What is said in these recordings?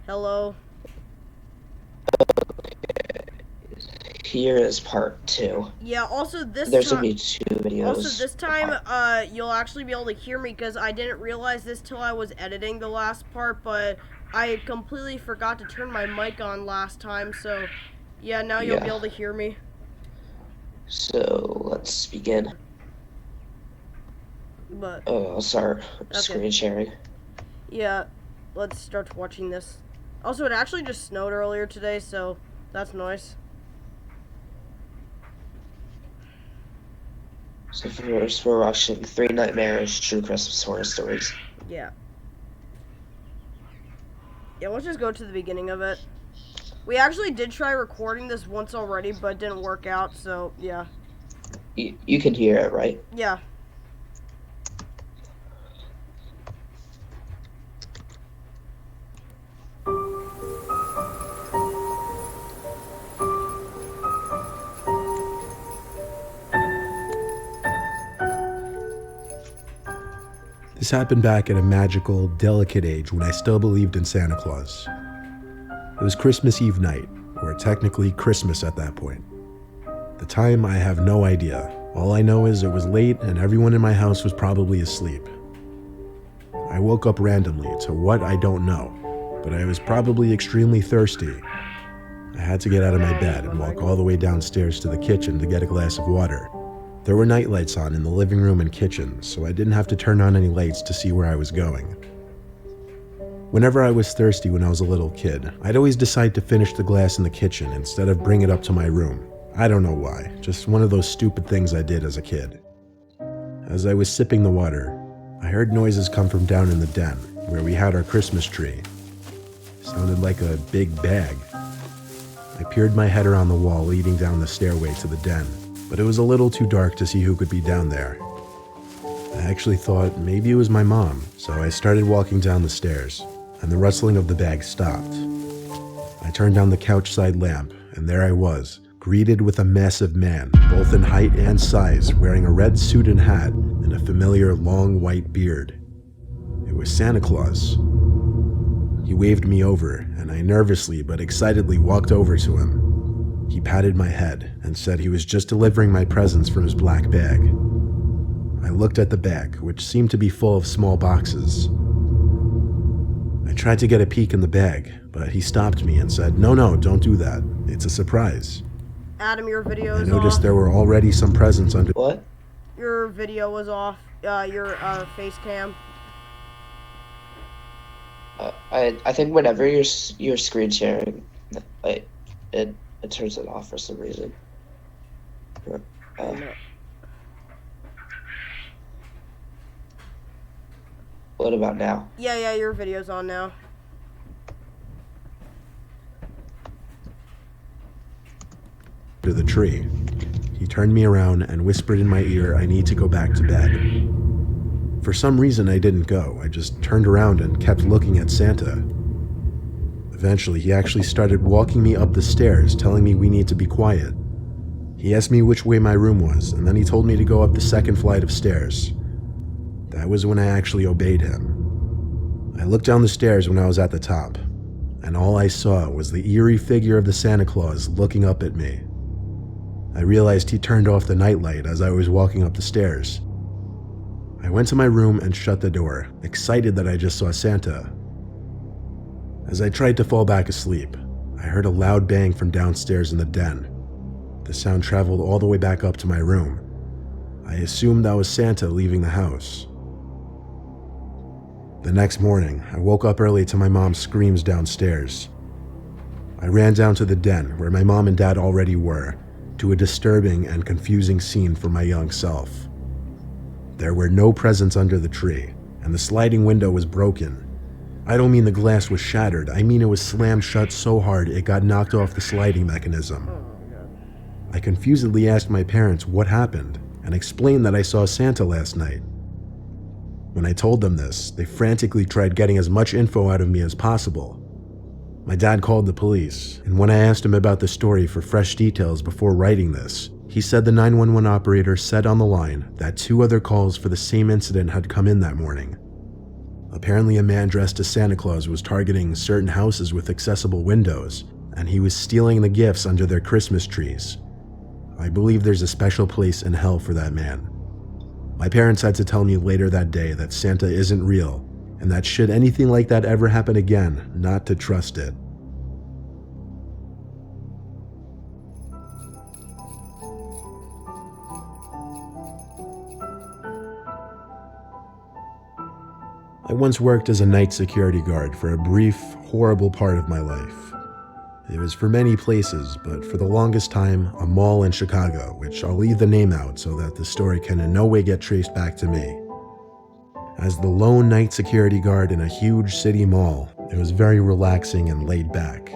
Hello. Here is part 2. Yeah, also this There's time gonna be 2 videos. you'll actually be able to hear me because I didn't realize this till I was editing the last part, but I completely forgot to turn my mic on last time, so yeah, now you'll be Yeah. able to hear me. So let's begin. But I'll start okay. screen sharing. Yeah, let's start watching this. Also, it actually just snowed earlier today, so that's nice. So first we're watching 3 Nightmares True Christmas Horror Stories. Yeah. Yeah, let's just go to the beginning of it. We actually did try recording this once already, but it didn't work out, so yeah. You can hear it, right? Yeah. This happened back at a magical, delicate age when I still believed in Santa Claus. It was Christmas Eve night, or technically Christmas at that point. The time, I have no idea. All I know is it was late and everyone in my house was probably asleep. I woke up randomly to what I don't know, but I was probably extremely thirsty. I had to get out of my bed and walk all the way downstairs to the kitchen to get a glass of water. There were night lights on in the living room and kitchen, so I didn't have to turn on any lights to see where I was going. Whenever I was thirsty when I was a little kid, I'd always decide to finish the glass in the kitchen instead of bring it up to my room. I don't know why, just one of those stupid things I did as a kid. As I was sipping the water, I heard noises come from down in the den, where we had our Christmas tree. It sounded like a big bag. I peered my head around the wall leading down the stairway to the den, but it was a little too dark to see who could be down there. I actually thought maybe it was my mom, so I started walking down the stairs, and the rustling of the bag stopped. I turned down the couch side lamp, and there I was, greeted with a massive man, both in height and size, wearing a red suit and hat and a familiar long white beard. It was Santa Claus. He waved me over, and I nervously but excitedly walked over to him. He patted my head and said he was just delivering my presents from his black bag. I looked at the bag, which seemed to be full of small boxes. I tried to get a peek in the bag, but he stopped me and said, No, don't do that. It's a surprise. Adam, your video I is noticed off. there were already some presents under. What? Your video was off. Your face cam. I think whenever you're screen sharing, it turns it off for some reason. No. What about now? Yeah, your video's on now. To the tree. He turned me around and whispered in my ear I need to go back to bed. For some reason I didn't go. I just turned around and kept looking at Santa. Eventually he actually started walking me up the stairs, telling me we need to be quiet. He asked me which way my room was, and then he told me to go up the second flight of stairs. That was when I actually obeyed him. I looked down the stairs when I was at the top, and all I saw was the eerie figure of the Santa Claus looking up at me. I realized he turned off the nightlight as I was walking up the stairs. I went to my room and shut the door, excited that I just saw Santa. As I tried to fall back asleep, I heard a loud bang from downstairs in the den. The sound traveled all the way back up to my room. I assumed that was Santa leaving the house. The next morning, I woke up early to my mom's screams downstairs. I ran down to the den, where my mom and dad already were, to a disturbing and confusing scene for my young self. There were no presents under the tree, and the sliding window was broken. I don't mean the glass was shattered, I mean it was slammed shut so hard it got knocked off the sliding mechanism. I confusedly asked my parents what happened, and explained that I saw Santa last night. When I told them this, they frantically tried getting as much info out of me as possible. My dad called the police, and when I asked him about the story for fresh details before writing this, he said the 911 operator said on the line that 2 other calls for the same incident had come in that morning. Apparently, a man dressed as Santa Claus was targeting certain houses with accessible windows, and he was stealing the gifts under their Christmas trees. I believe there's a special place in hell for that man. My parents had to tell me later that day that Santa isn't real, and that should anything like that ever happen again, not to trust it. I once worked as a night security guard for a brief, horrible part of my life. It was for many places, but for the longest time, a mall in Chicago, which I'll leave the name out so that the story can in no way get traced back to me. As the lone night security guard in a huge city mall, it was very relaxing and laid back.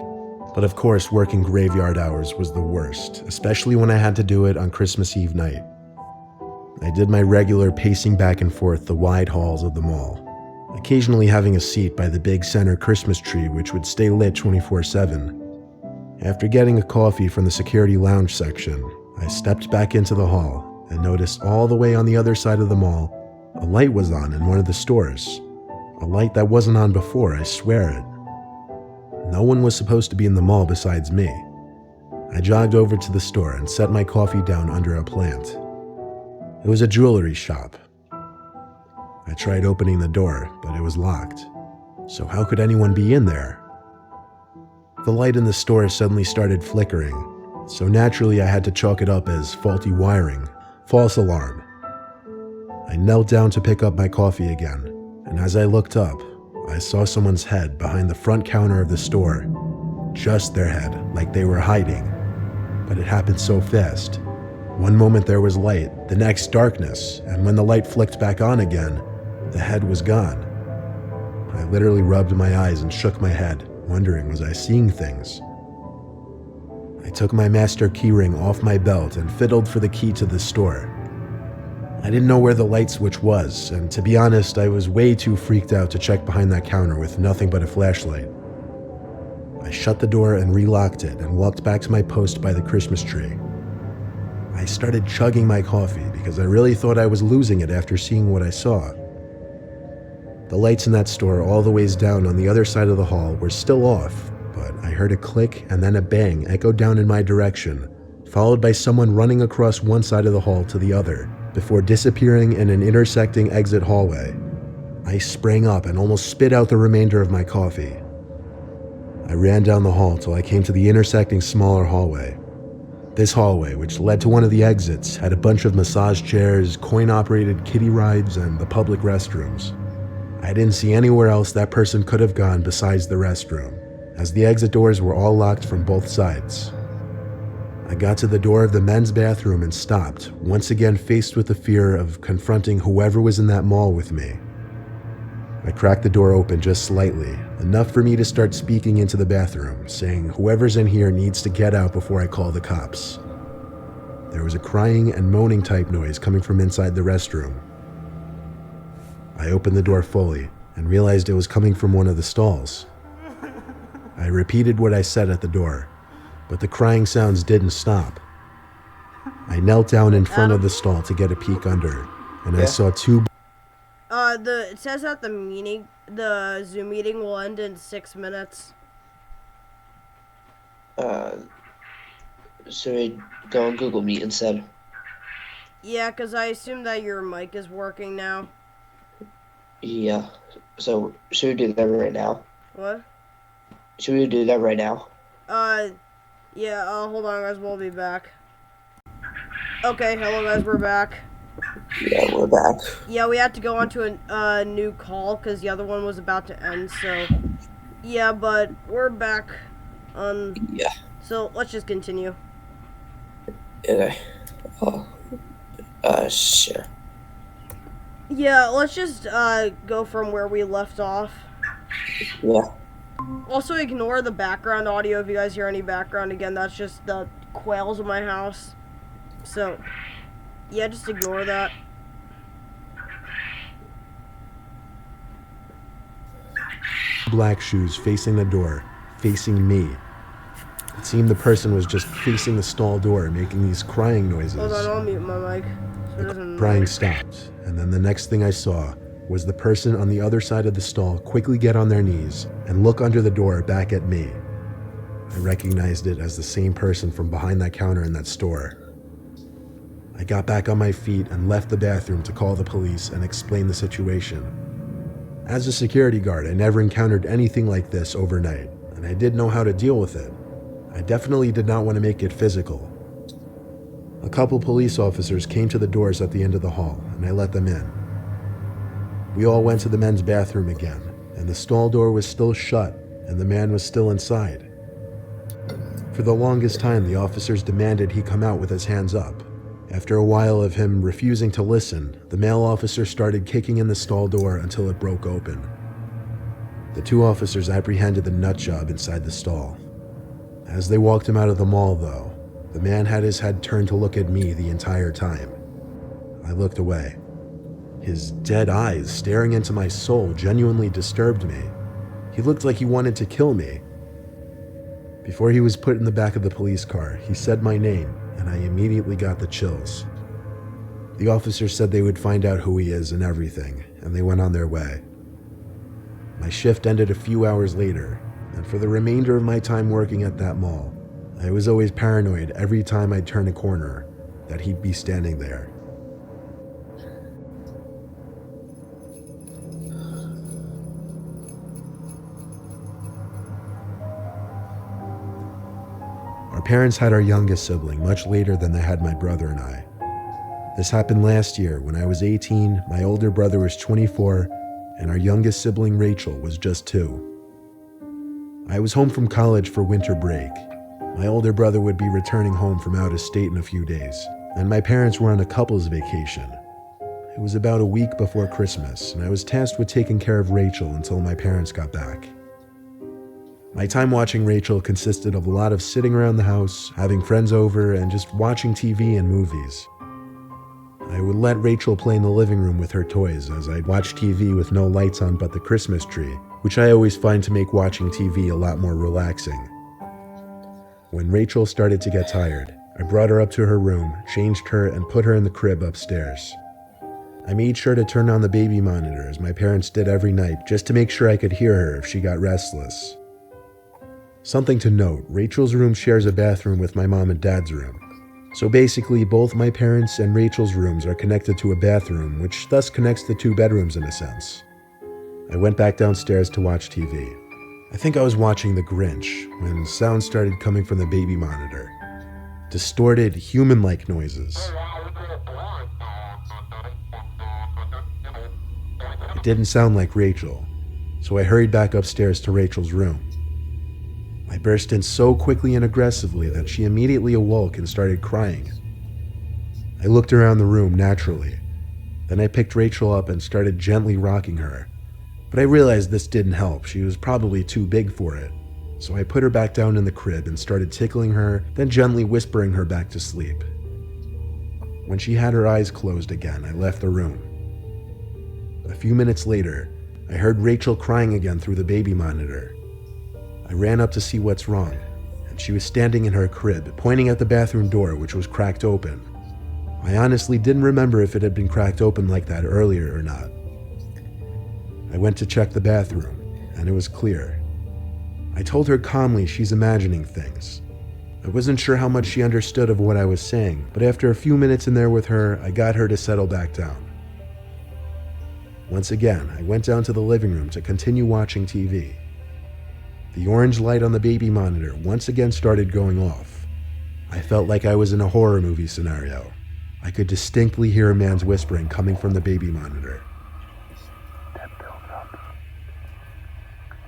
But of course, working graveyard hours was the worst, especially when I had to do it on Christmas Eve night. I did my regular pacing back and forth the wide halls of the mall, occasionally having a seat by the big center Christmas tree which would stay lit 24/7. After getting a coffee from the security lounge section, I stepped back into the hall and noticed all the way on the other side of the mall, a light was on in one of the stores. A light that wasn't on before, I swear it. No one was supposed to be in the mall besides me. I jogged over to the store and set my coffee down under a plant. It was a jewelry shop. I tried opening the door, but it was locked. So how could anyone be in there? The light in the store suddenly started flickering, so naturally I had to chalk it up as faulty wiring, false alarm. I knelt down to pick up my coffee again, and as I looked up, I saw someone's head behind the front counter of the store. Just their head, like they were hiding. But it happened so fast. One moment there was light, the next darkness, and when the light flicked back on again, the head was gone. I literally rubbed my eyes and shook my head, wondering was I seeing things. I took my master keyring off my belt and fiddled for the key to the store. I didn't know where the light switch was, and to be honest, I was way too freaked out to check behind that counter with nothing but a flashlight. I shut the door and relocked it and walked back to my post by the Christmas tree. I started chugging my coffee because I really thought I was losing it after seeing what I saw. The lights in that store all the ways down on the other side of the hall were still off, but I heard a click and then a bang echo down in my direction, followed by someone running across one side of the hall to the other, before disappearing in an intersecting exit hallway. I sprang up and almost spit out the remainder of my coffee. I ran down the hall till I came to the intersecting smaller hallway. This hallway, which led to one of the exits, had a bunch of massage chairs, coin-operated kiddie rides, and the public restrooms. I didn't see anywhere else that person could have gone besides the restroom, as the exit doors were all locked from both sides. I got to the door of the men's bathroom and stopped, once again faced with the fear of confronting whoever was in that mall with me. I cracked the door open just slightly, enough for me to start speaking into the bathroom, saying whoever's in here needs to get out before I call the cops. There was a crying and moaning type noise coming from inside the restroom. I opened the door fully and realized it was coming from one of the stalls. I repeated what I said at the door, but the crying sounds didn't stop. I knelt down in front of the stall to get a peek under, and I saw two... It says that the Zoom meeting will end in 6 minutes. Should we go on Google Meet instead? Yeah, because I assume that your mic is working now. Yeah. So, should we do that right now? What? Should we do that right now? Yeah, hold on guys, we'll be back. Okay, hello guys, we're back. Yeah, we're back. Yeah, we had to go on to a new call because the other one was about to end, so... Yeah, but we're back on... Yeah. So, let's just continue. Okay. Sure. Yeah, let's just, go from where we left off. Yeah. Also, ignore the background audio if you guys hear any background. Again, that's just the quails in my house. So, yeah, just ignore that. Black shoes facing the door, facing me. It seemed the person was just facing the stall door, making these crying noises. Hold on, I'll mute my mic. So it doesn't Crying stopped, and then the next thing I saw was the person on the other side of the stall quickly get on their knees and look under the door back at me. I recognized it as the same person from behind that counter in that store. I got back on my feet and left the bathroom to call the police and explain the situation. As a security guard, I never encountered anything like this overnight, and I did know how to deal with it. I definitely did not want to make it physical. A couple police officers came to the doors at the end of the hall, and I let them in. We all went to the men's bathroom again, and the stall door was still shut, and the man was still inside. For the longest time, the officers demanded he come out with his hands up. After a while of him refusing to listen, the male officer started kicking in the stall door until it broke open. The two officers apprehended the nut job inside the stall. As they walked him out of the mall, though, the man had his head turned to look at me the entire time. I looked away. His dead eyes staring into my soul genuinely disturbed me. He looked like he wanted to kill me. Before he was put in the back of the police car, he said my name, and I immediately got the chills. The officers said they would find out who he is and everything, and they went on their way. My shift ended a few hours later, and for the remainder of my time working at that mall, I was always paranoid every time I'd turn a corner that he'd be standing there. Our parents had our youngest sibling much later than they had my brother and I. This happened last year when I was 18, my older brother was 24, and our youngest sibling Rachel was just 2. I was home from college for winter break. My older brother would be returning home from out of state in a few days, and my parents were on a couple's vacation. It was about a week before Christmas, and I was tasked with taking care of Rachel until my parents got back. My time watching Rachel consisted of a lot of sitting around the house, having friends over, and just watching TV and movies. I would let Rachel play in the living room with her toys as I'd watch TV with no lights on but the Christmas tree, which I always find to make watching TV a lot more relaxing. When Rachel started to get tired, I brought her up to her room, changed her, and put her in the crib upstairs. I made sure to turn on the baby monitor as my parents did every night just to make sure I could hear her if she got restless. Something to note, Rachel's room shares a bathroom with my mom and dad's room. So basically, both my parents' and Rachel's rooms are connected to a bathroom, which thus connects the two bedrooms in a sense. I went back downstairs to watch TV. I think I was watching The Grinch when sounds started coming from the baby monitor. Distorted, human-like noises. It didn't sound like Rachel, so I hurried back upstairs to Rachel's room. I burst in so quickly and aggressively that she immediately awoke and started crying. I looked around the room naturally. Then I picked Rachel up and started gently rocking her. But I realized this didn't help. She was probably too big for it. So I put her back down in the crib and started tickling her, then gently whispering her back to sleep. When she had her eyes closed again, I left the room. A few minutes later, I heard Rachel crying again through the baby monitor. I ran up to see what's wrong, and she was standing in her crib, pointing at the bathroom door, which was cracked open. I honestly didn't remember if it had been cracked open like that earlier or not. I went to check the bathroom, and it was clear. I told her calmly she's imagining things. I wasn't sure how much she understood of what I was saying, but after a few minutes in there with her, I got her to settle back down. Once again, I went down to the living room to continue watching TV. The orange light on the baby monitor once again started going off. I felt like I was in a horror movie scenario. I could distinctly hear a man's whispering coming from the baby monitor.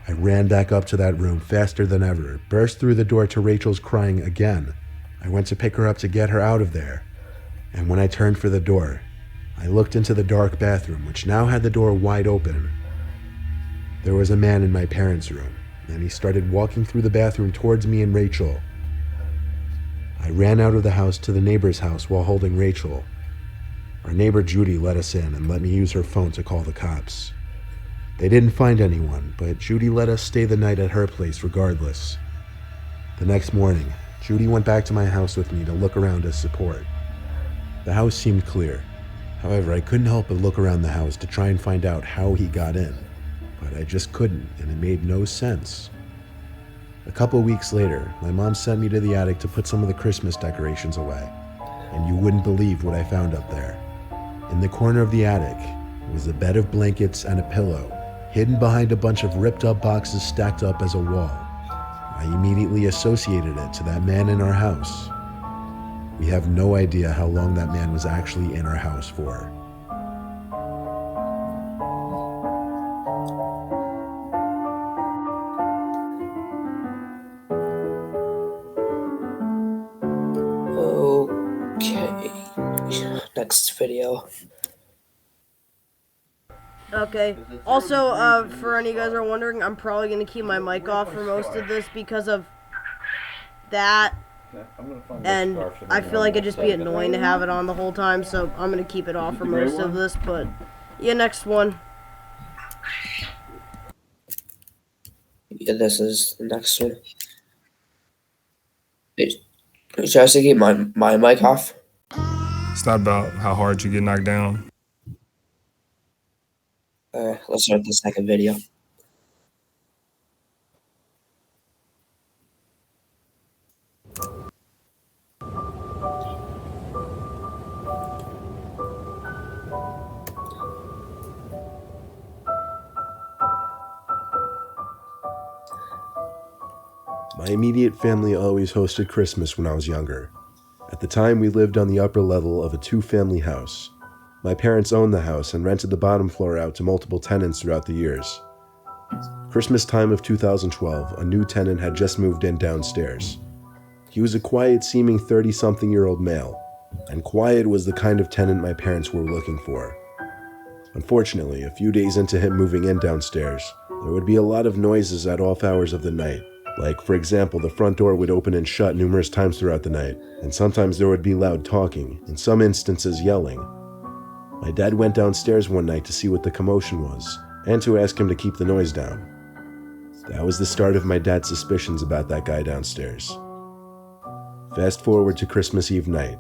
I ran back up to that room faster than ever, burst through the door to Rachel's crying again. I went to pick her up to get her out of there, and when I turned for the door, I looked into the dark bathroom, which now had the door wide open. There was a man in my parents' room, and he started walking through the bathroom towards me and Rachel. I ran out of the house to the neighbor's house while holding Rachel. Our neighbor Judy let us in and let me use her phone to call the cops. They didn't find anyone, but Judy let us stay the night at her place regardless. The next morning, Judy went back to my house with me to look around as support. The house seemed clear. However, I couldn't help but look around the house to try and find out how he got in, but I just couldn't, and it made no sense. A couple weeks later, my mom sent me to the attic to put some of the Christmas decorations away, and you wouldn't believe what I found up there. In the corner of the attic was a bed of blankets and a pillow, hidden behind a bunch of ripped up boxes stacked up as a wall. I immediately associated it to that man in our house. We have no idea how long that man was actually in our house for. Okay. Next video. Okay. Also, for any of you guys who are wondering, I'm probably going to keep my mic off for most of this because of that. And I feel like it'd just be annoying to have it on the whole time, so I'm going to keep it off for most of this. But, yeah, next one. Yeah, this is the next one. Should I keep my mic off? It's not about how hard you get knocked down. Let's start the second video. My immediate family always hosted Christmas when I was younger. At the time, we lived on the upper level of a two-family house. My parents owned the house and rented the bottom floor out to multiple tenants throughout the years. Christmas time of 2012, a new tenant had just moved in downstairs. He was a quiet-seeming 30-something-year-old male, and quiet was the kind of tenant my parents were looking for. Unfortunately, a few days into him moving in downstairs, there would be a lot of noises at off hours of the night. Like, for example, the front door would open and shut numerous times throughout the night, and sometimes there would be loud talking, in some instances yelling. My dad went downstairs one night to see what the commotion was, and to ask him to keep the noise down. That was the start of my dad's suspicions about that guy downstairs. Fast forward to Christmas Eve night.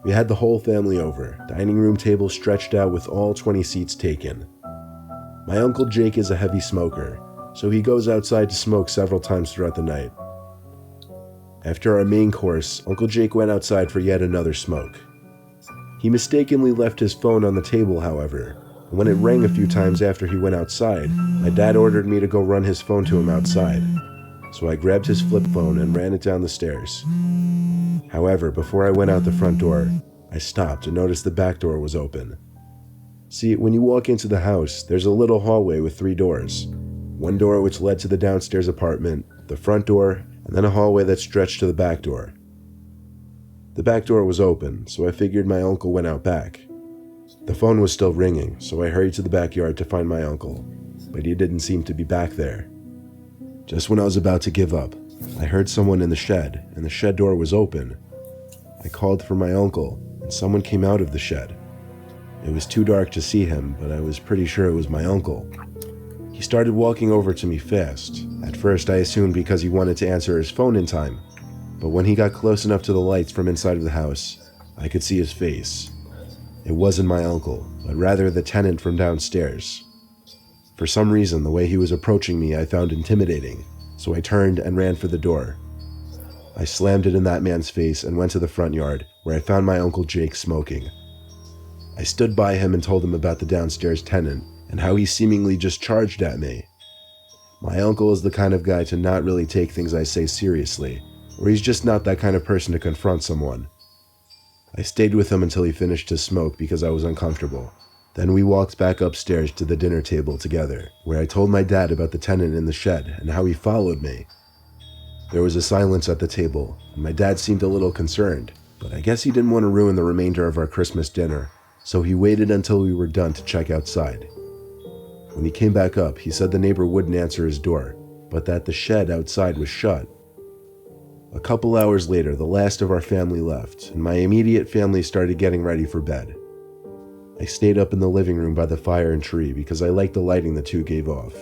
We had the whole family over, dining room table stretched out with all 20 seats taken. My Uncle Jake is a heavy smoker, so he goes outside to smoke several times throughout the night. After our main course, Uncle Jake went outside for yet another smoke. He mistakenly left his phone on the table, however, and when it rang a few times after he went outside, my dad ordered me to go run his phone to him outside. So I grabbed his flip phone and ran it down the stairs. However, before I went out the front door, I stopped and noticed the back door was open. See, when you walk into the house, there's a little hallway with 3 doors. One door which led to the downstairs apartment, the front door, and then a hallway that stretched to the back door. The back door was open, so I figured my uncle went out back. The phone was still ringing, so I hurried to the backyard to find my uncle, but he didn't seem to be back there. Just when I was about to give up, I heard someone in the shed, and the shed door was open. I called for my uncle, and someone came out of the shed. It was too dark to see him, but I was pretty sure it was my uncle. He started walking over to me fast. At first, I assumed because he wanted to answer his phone in time, but when he got close enough to the lights from inside of the house, I could see his face. It wasn't my uncle, but rather the tenant from downstairs. For some reason, the way he was approaching me I found intimidating, so I turned and ran for the door. I slammed it in that man's face and went to the front yard, where I found my Uncle Jake smoking. I stood by him and told him about the downstairs tenant, and how he seemingly just charged at me. My uncle is the kind of guy to not really take things I say seriously, or he's just not that kind of person to confront someone. I stayed with him until he finished his smoke because I was uncomfortable. Then we walked back upstairs to the dinner table together, where I told my dad about the tenant in the shed and how he followed me. There was a silence at the table, and my dad seemed a little concerned, but I guess he didn't want to ruin the remainder of our Christmas dinner, so he waited until we were done to check outside. When he came back up, he said the neighbor wouldn't answer his door, but that the shed outside was shut. A couple hours later, the last of our family left, and my immediate family started getting ready for bed. I stayed up in the living room by the fire and tree because I liked the lighting the two gave off.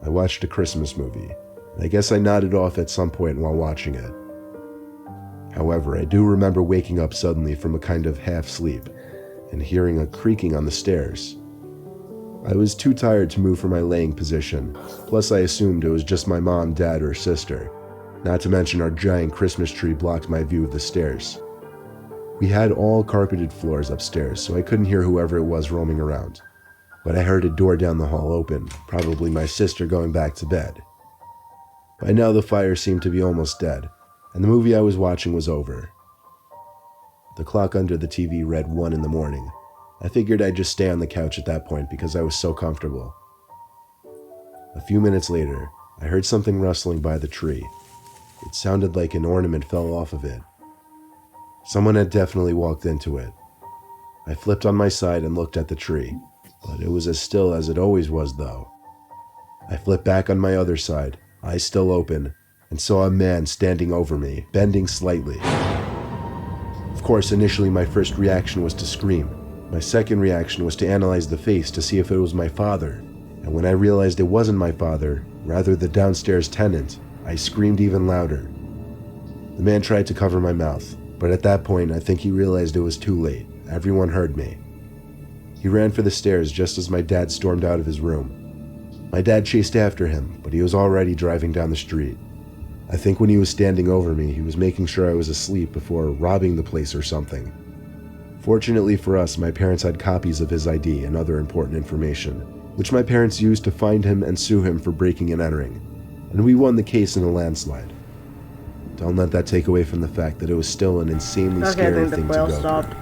I watched a Christmas movie, and I guess I nodded off at some point while watching it. However, I do remember waking up suddenly from a kind of half sleep, and hearing a creaking on the stairs. I was too tired to move from my laying position, plus I assumed it was just my mom, dad, or sister. Not to mention our giant Christmas tree blocked my view of the stairs. We had all carpeted floors upstairs, so I couldn't hear whoever it was roaming around. But I heard a door down the hall open, probably my sister going back to bed. By now the fire seemed to be almost dead, and the movie I was watching was over. The clock under the TV read 1 in the morning. I figured I'd just stay on the couch at that point because I was so comfortable. A few minutes later, I heard something rustling by the tree. It sounded like an ornament fell off of it. Someone had definitely walked into it. I flipped on my side and looked at the tree, but it was as still as it always was though. I flipped back on my other side, eyes still open, and saw a man standing over me, bending slightly. Of course, initially my first reaction was to scream. My second reaction was to analyze the face to see if it was my father, and when I realized it wasn't my father, rather the downstairs tenant, I screamed even louder. The man tried to cover my mouth, but at that point I think he realized it was too late. Everyone heard me. He ran for the stairs just as my dad stormed out of his room. My dad chased after him, but he was already driving down the street. I think when he was standing over me, he was making sure I was asleep before robbing the place or something. Fortunately for us, my parents had copies of his ID and other important information, which my parents used to find him and sue him for breaking and entering, and we won the case in a landslide. Don't let that take away from the fact that it was still an insanely scary thing to go through.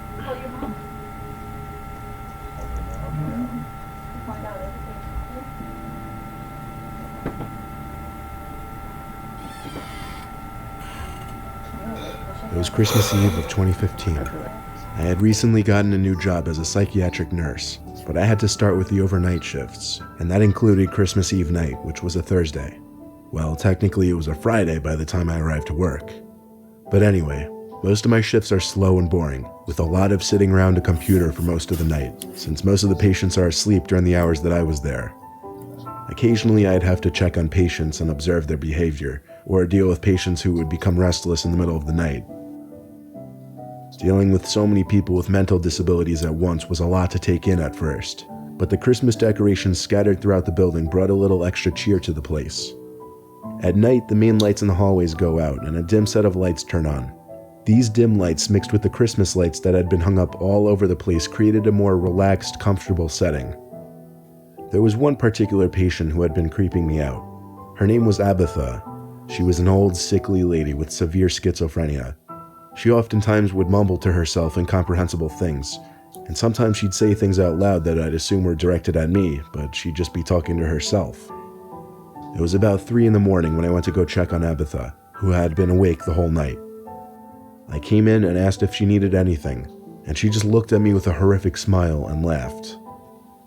It was Christmas Eve of 2015. I had recently gotten a new job as a psychiatric nurse, but I had to start with the overnight shifts, and that included Christmas Eve night, which was a Thursday. Well, technically it was a Friday by the time I arrived to work. But anyway, most of my shifts are slow and boring, with a lot of sitting around a computer for most of the night, since most of the patients are asleep during the hours that I was there. Occasionally I'd have to check on patients and observe their behavior, or deal with patients who would become restless in the middle of the night. Dealing with so many people with mental disabilities at once was a lot to take in at first, but the Christmas decorations scattered throughout the building brought a little extra cheer to the place. At night, the main lights in the hallways go out and a dim set of lights turn on. These dim lights mixed with the Christmas lights that had been hung up all over the place created a more relaxed, comfortable setting. There was one particular patient who had been creeping me out. Her name was Abatha. She was an old, sickly lady with severe schizophrenia. She oftentimes would mumble to herself incomprehensible things, and sometimes she'd say things out loud that I'd assume were directed at me, but she'd just be talking to herself. It was about 3 in the morning when I went to go check on Abatha, who had been awake the whole night. I came in and asked if she needed anything, and she just looked at me with a horrific smile and laughed.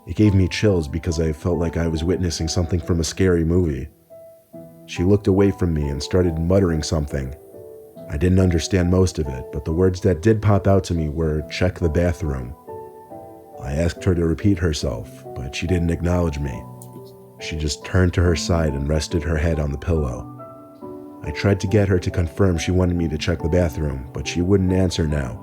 It gave me chills because I felt like I was witnessing something from a scary movie. She looked away from me and started muttering something. I didn't understand most of it, but the words that did pop out to me were, "Check the bathroom." I asked her to repeat herself, but she didn't acknowledge me. She just turned to her side and rested her head on the pillow. I tried to get her to confirm she wanted me to check the bathroom, but she wouldn't answer now.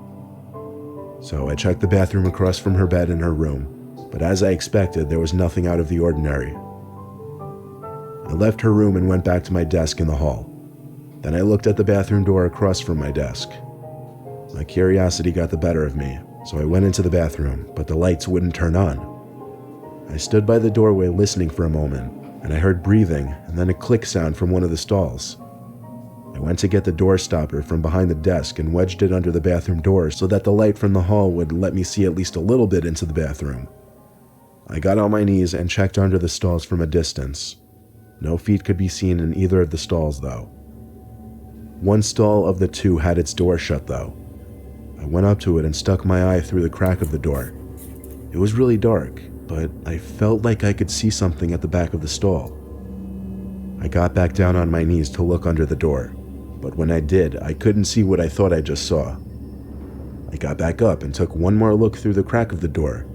So I checked the bathroom across from her bed in her room, but as I expected, there was nothing out of the ordinary. I left her room and went back to my desk in the hall. Then I looked at the bathroom door across from my desk. My curiosity got the better of me, so I went into the bathroom, but the lights wouldn't turn on. I stood by the doorway listening for a moment, and I heard breathing and then a click sound from one of the stalls. I went to get the door stopper from behind the desk and wedged it under the bathroom door so that the light from the hall would let me see at least a little bit into the bathroom. I got on my knees and checked under the stalls from a distance. No feet could be seen in either of the stalls, though. One stall of the 2 had its door shut, though. I went up to it and stuck my eye through the crack of the door. It was really dark, but I felt like I could see something at the back of the stall. I got back down on my knees to look under the door, but when I did, I couldn't see what I thought I just saw. I got back up and took one more look through the crack of the door,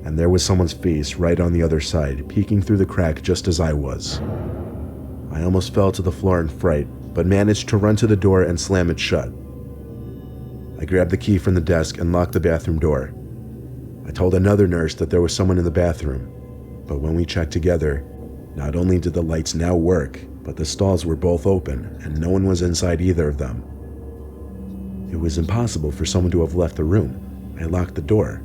and there was someone's face right on the other side, peeking through the crack just as I was. I almost fell to the floor in fright, but managed to run to the door and slam it shut. I grabbed the key from the desk and locked the bathroom door. I told another nurse that there was someone in the bathroom, but when we checked together, not only did the lights now work, but the stalls were both open and no one was inside either of them. It was impossible for someone to have left the room. I locked the door.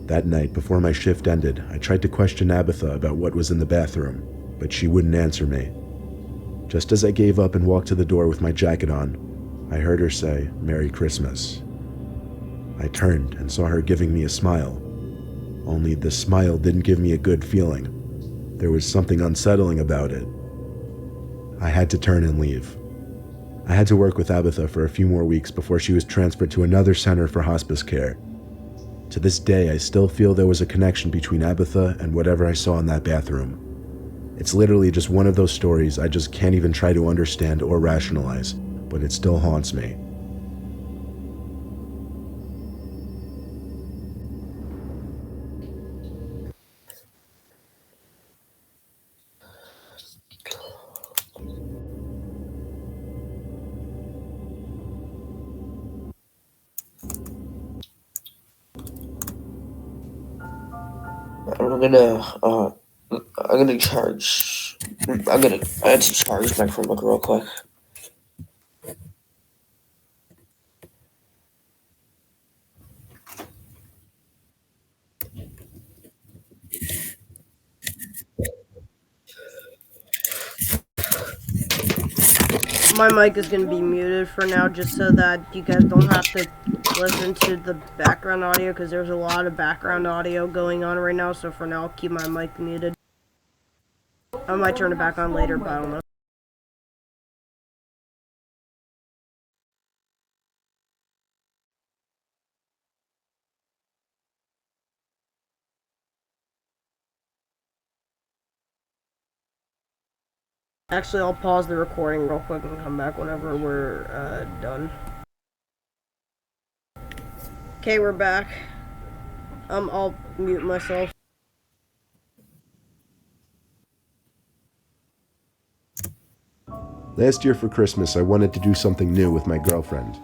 That night, before my shift ended, I tried to question Abatha about what was in the bathroom, but she wouldn't answer me. Just as I gave up and walked to the door with my jacket on, I heard her say, "Merry Christmas." I turned and saw her giving me a smile. Only the smile didn't give me a good feeling. There was something unsettling about it. I had to turn and leave. I had to work with Abatha for a few more weeks before she was transferred to another center for hospice care. To this day, I still feel there was a connection between Abatha and whatever I saw in that bathroom. It's literally just one of those stories I just can't even try to understand or rationalize, but it still haunts me. I had to charge my Chromebook real quick. My mic is going to be muted for now just so that you guys don't have to listen to the background audio because there's a lot of background audio going on right now, so for now I'll keep my mic muted. I might turn it back on later, but I don't know. Actually, I'll pause the recording real quick and come back whenever we're done. Okay, we're back. I'll mute myself. Last year for Christmas, I wanted to do something new with my girlfriend.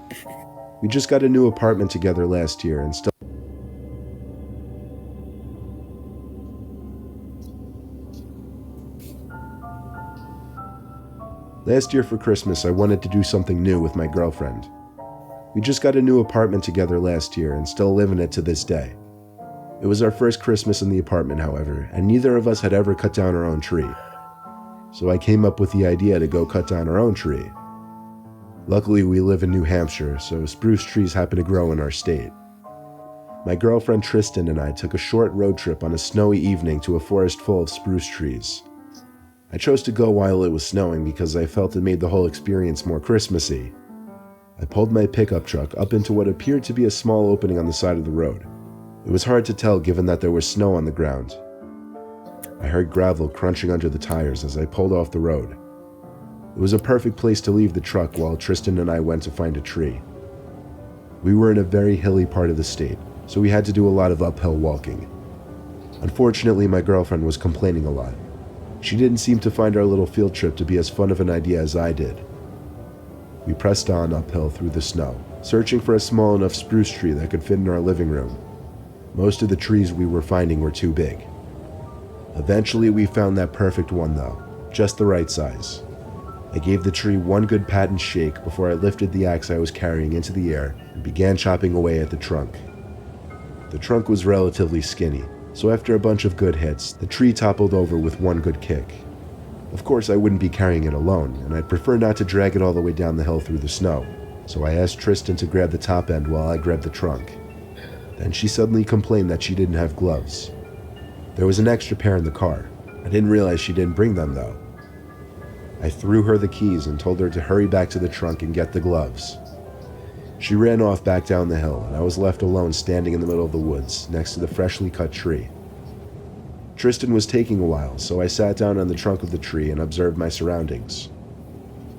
We just got a new apartment together last year and still... Last year for Christmas, I wanted to do something new with my girlfriend. We just got a new apartment together last year and still live in it to this day. It was our first Christmas in the apartment, however, and neither of us had ever cut down our own tree. So I came up with the idea to go cut down our own tree. Luckily, we live in New Hampshire, so spruce trees happen to grow in our state. My girlfriend Tristan and I took a short road trip on a snowy evening to a forest full of spruce trees. I chose to go while it was snowing because I felt it made the whole experience more Christmassy. I pulled my pickup truck up into what appeared to be a small opening on the side of the road. It was hard to tell given that there was snow on the ground. I heard gravel crunching under the tires as I pulled off the road. It was a perfect place to leave the truck while Tristan and I went to find a tree. We were in a very hilly part of the state, so we had to do a lot of uphill walking. Unfortunately, my girlfriend was complaining a lot. She didn't seem to find our little field trip to be as fun of an idea as I did. We pressed on uphill through the snow, searching for a small enough spruce tree that could fit in our living room. Most of the trees we were finding were too big. Eventually, we found that perfect one though, just the right size. I gave the tree one good pat and shake before I lifted the axe I was carrying into the air and began chopping away at the trunk. The trunk was relatively skinny, so after a bunch of good hits, the tree toppled over with one good kick. Of course, I wouldn't be carrying it alone, and I'd prefer not to drag it all the way down the hill through the snow, so I asked Tristan to grab the top end while I grabbed the trunk. Then she suddenly complained that she didn't have gloves. There was an extra pair in the car. I didn't realize she didn't bring them though. I threw her the keys and told her to hurry back to the trunk and get the gloves. She ran off back down the hill, and I was left alone standing in the middle of the woods next to the freshly cut tree. Tristan was taking a while, so I sat down on the trunk of the tree and observed my surroundings.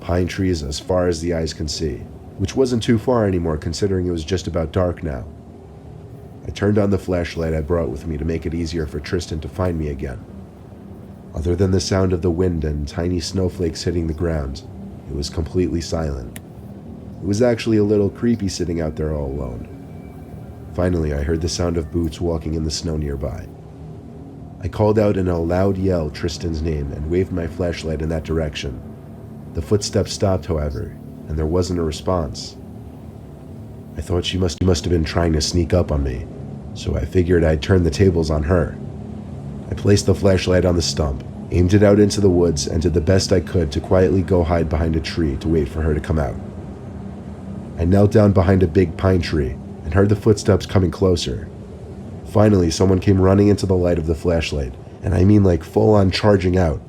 Pine trees as far as the eyes can see, which wasn't too far anymore considering it was just about dark now. I turned on the flashlight I brought with me to make it easier for Tristan to find me again. Other than the sound of the wind and tiny snowflakes hitting the ground, it was completely silent. It was actually a little creepy sitting out there all alone. Finally, I heard the sound of boots walking in the snow nearby. I called out in a loud yell Tristan's name and waved my flashlight in that direction. The footsteps stopped, however, and there wasn't a response. I thought she must have been trying to sneak up on me, so I figured I'd turn the tables on her. I placed the flashlight on the stump, aimed it out into the woods, and did the best I could to quietly go hide behind a tree to wait for her to come out. I knelt down behind a big pine tree and heard the footsteps coming closer. Finally, someone came running into the light of the flashlight, and I mean like full-on charging out.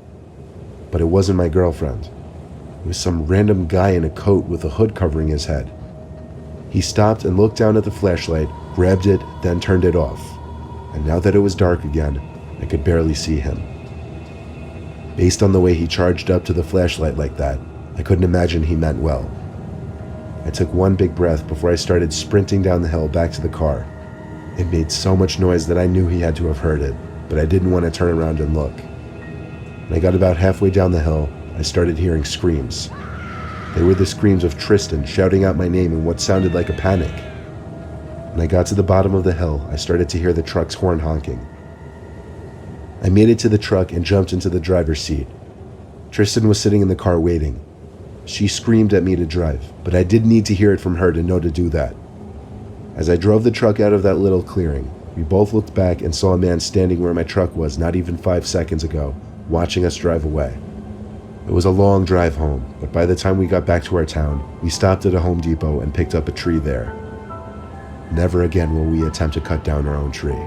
But it wasn't my girlfriend. It was some random guy in a coat with a hood covering his head. He stopped and looked down at the flashlight, grabbed it, then turned it off. And now that it was dark again, I could barely see him. Based on the way he charged up to the flashlight like that, I couldn't imagine he meant well. I took one big breath before I started sprinting down the hill back to the car. It made so much noise that I knew he had to have heard it, but I didn't want to turn around and look. When I got about halfway down the hill, I started hearing screams. They were the screams of Tristan shouting out my name in what sounded like a panic. When I got to the bottom of the hill, I started to hear the truck's horn honking. I made it to the truck and jumped into the driver's seat. Tristan was sitting in the car waiting. She screamed at me to drive, but I didn't need to hear it from her to know to do that. As I drove the truck out of that little clearing, we both looked back and saw a man standing where my truck was not even 5 seconds ago, watching us drive away. It was a long drive home, but by the time we got back to our town, we stopped at a Home Depot and picked up a tree there. Never again will we attempt to cut down our own tree.